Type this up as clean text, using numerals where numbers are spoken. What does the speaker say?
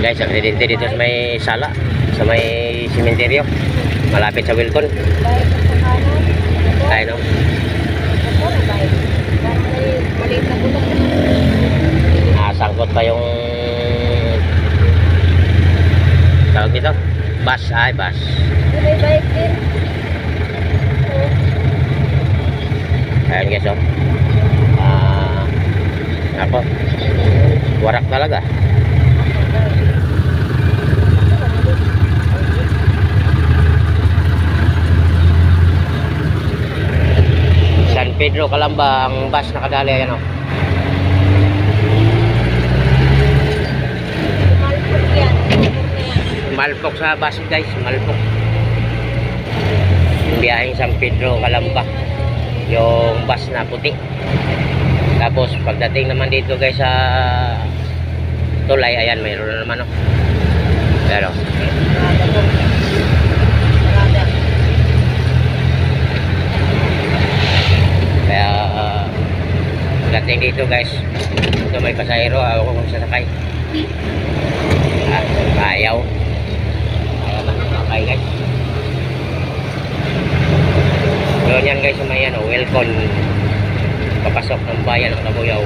Guys, aksidente dito sa may sala, sa may simenteryo, malapit sa Wilton. Tayo no? Sangkot pa yung tawag dito? Bus, bus. May bike din. Ayan guys, oh. Ako, warak talaga. San Pedro, Calamba ang bus nakadali. Ayan, oh. Malpok sa bus guys, malpok. Yung biyaheng San Pedro, Calamba, yung bus na puti. Tapos pagdating naman dito guys sa tulay, ayan mayroon na naman, oh. Pero kaya pagdating dito guys, ito may pasahero, ako kung sasakay. Ayaw guys. Doon yan guys, may welcome papasok ng bayan ng Cabuyao.